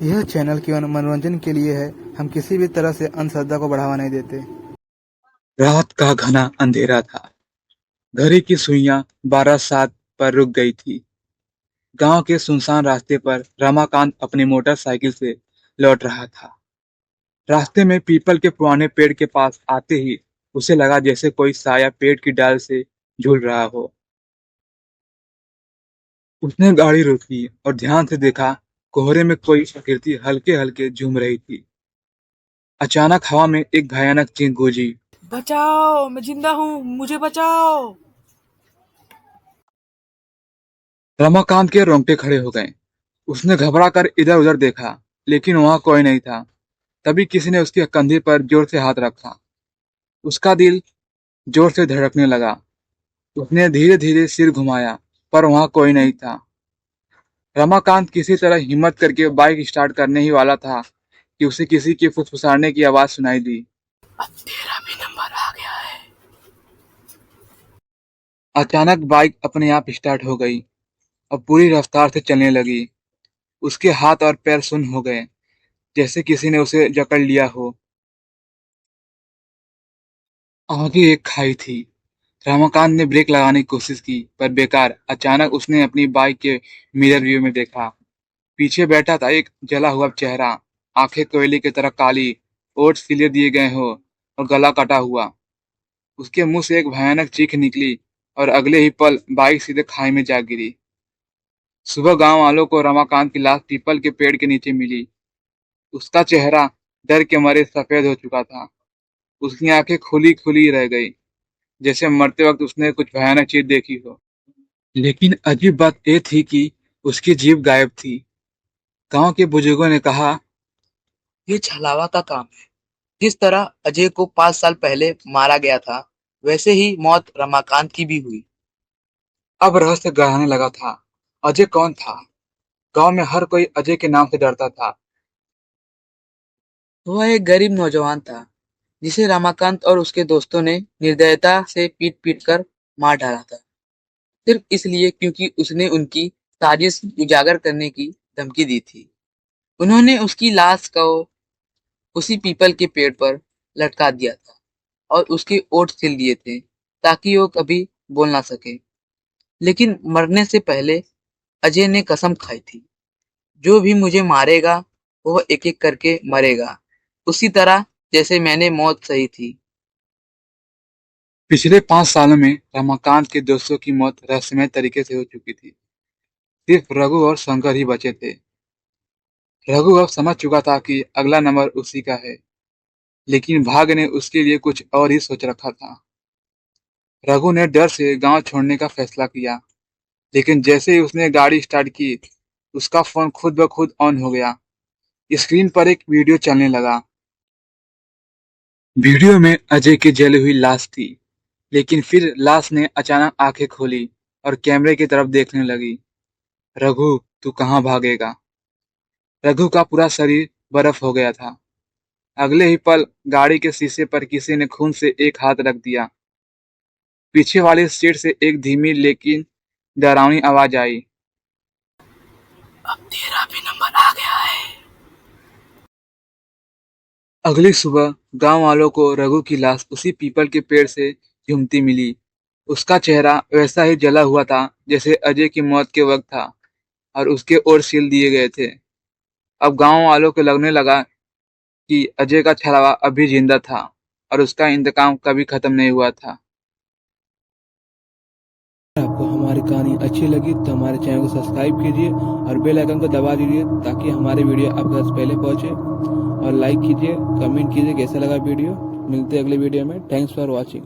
यह चैनल केवल मनोरंजन के लिए है। हम किसी भी तरह से अंधश्रद्धा को बढ़ावा नहीं देते। रात का घना अंधेरा था। घड़ी की सुइयां 12:07 पर रुक गई थी। गांव के सुनसान रास्ते पर रमाकांत अपनी मोटरसाइकिल से लौट रहा था। रास्ते में पीपल के पुराने पेड़ के पास आते ही उसे लगा जैसे कोई साया पेड़ की डाल से झूल रहा हो। उसने गाड़ी रोकी और ध्यान से देखा। कोहरे में कोई आकृति हल्के हल्के झूम रही थी। अचानक हवा में एक भयानक चीख गूंजी। बचाओ, मैं जिंदा हूँ, मुझे बचाओ। रमाकांत के रोंगटे खड़े हो गए। उसने घबरा कर इधर उधर देखा, लेकिन वहां कोई नहीं था। तभी किसी ने उसके कंधे पर जोर से हाथ रखा। उसका दिल जोर से धड़कने लगा। उसने धीरे धीरे सिर घुमाया, पर वहां कोई नहीं था। रमाकांत किसी तरह हिम्मत करके बाइक स्टार्ट करने ही वाला था कि उसे किसी के फुसफुसाने की आवाज सुनाई दी। अब तेरा भी नंबर आ गया है। अचानक बाइक अपने आप स्टार्ट हो गई और पूरी रफ्तार से चलने लगी। उसके हाथ और पैर सुन्न हो गए, जैसे किसी ने उसे जकड़ लिया हो। आगे एक खाई थी। रमाकांत ने ब्रेक लगाने की कोशिश की, पर बेकार। अचानक उसने अपनी बाइक के मिरर व्यू में देखा। पीछे बैठा था एक जला हुआ चेहरा, आंखें कोयले की तरह काली, ओठ सिले दिए गए हो और गला कटा हुआ। उसके मुंह से एक भयानक चीख निकली और अगले ही पल बाइक सीधे खाई में जा गिरी। सुबह गांव वालों को रमाकांत की लाश पीपल के पेड़ के नीचे मिली। उसका चेहरा डर के मारे सफेद हो चुका था। उसकी आंखें खुली खुली रह गई, जैसे मरते वक्त उसने कुछ भयानक चीज देखी हो। लेकिन अजीब बात यह थी कि उसकी जीभ गायब थी। गांव के बुजुर्गों ने कहा, ये छलावा का काम है। जिस तरह अजय को 5 साल पहले मारा गया था, वैसे ही मौत रमाकांत की भी हुई। अब रहस्य गहराने लगा था। अजय कौन था? गांव में हर कोई अजय के नाम से डरता था। वह एक गरीब नौजवान था, जिसे रमाकांत और उसके दोस्तों ने निर्दयता से पीट पीट कर मार डाला था, सिर्फ इसलिए क्योंकि उसने उनकी साजिश उजागर करने की धमकी दी थी। उन्होंने उसकी लाश को उसी पीपल के पेड़ पर लटका दिया था और उसके ओठ सिल दिए थे, ताकि वो कभी बोल ना सके। लेकिन मरने से पहले अजय ने कसम खाई थी, जो भी मुझे मारेगा वह एक एक करके मरेगा, उसी तरह जैसे मैंने मौत सही थी। पिछले 5 सालों में रमाकांत के दोस्तों की मौत रहस्यमय तरीके से हो चुकी थी। सिर्फ रघु और शंकर ही बचे थे। रघु अब समझ चुका था कि अगला नंबर उसी का है, लेकिन भाग्य ने उसके लिए कुछ और ही सोच रखा था। रघु ने डर से गांव छोड़ने का फैसला किया, लेकिन जैसे ही उसने गाड़ी स्टार्ट की, उसका फोन खुद ब खुद ऑन हो गया। स्क्रीन पर एक वीडियो चलने लगा। वीडियो में अजय की जली हुई लाश थी, लेकिन फिर लाश ने अचानक आंखें खोली और कैमरे की तरफ देखने लगी। रघु, तू कहाँ भागेगा? रघु का पूरा शरीर बर्फ हो गया था। अगले ही पल गाड़ी के शीशे पर किसी ने खून से एक हाथ रख दिया। पीछे वाली सीट से एक धीमी लेकिन डरावनी आवाज आई। अब तेरा भी नंबर आ गया है। अगली सुबह गांव वालों को रघु की लाश उसी पीपल के पेड़ से झूमती मिली। उसका चेहरा वैसा ही जला हुआ था जैसे अजय की मौत के वक्त था, और उसके ओर सील दिए गए थे। अब गांव वालों को लगने लगा कि अजय का छलावा अभी जिंदा था और उसका इंतकाम कभी खत्म नहीं हुआ था। अगर आपको हमारी कहानी अच्छी लगी तो हमारे चैनल को सब्सक्राइब कीजिए और बेल आइकन को दबा दीजिए, ताकि हमारे वीडियो आपके पास पहले पहुंचे। और लाइक कीजिए, कमेंट कीजिए कैसा लगा वीडियो। मिलते हैं अगले वीडियो में। Thanks for watching.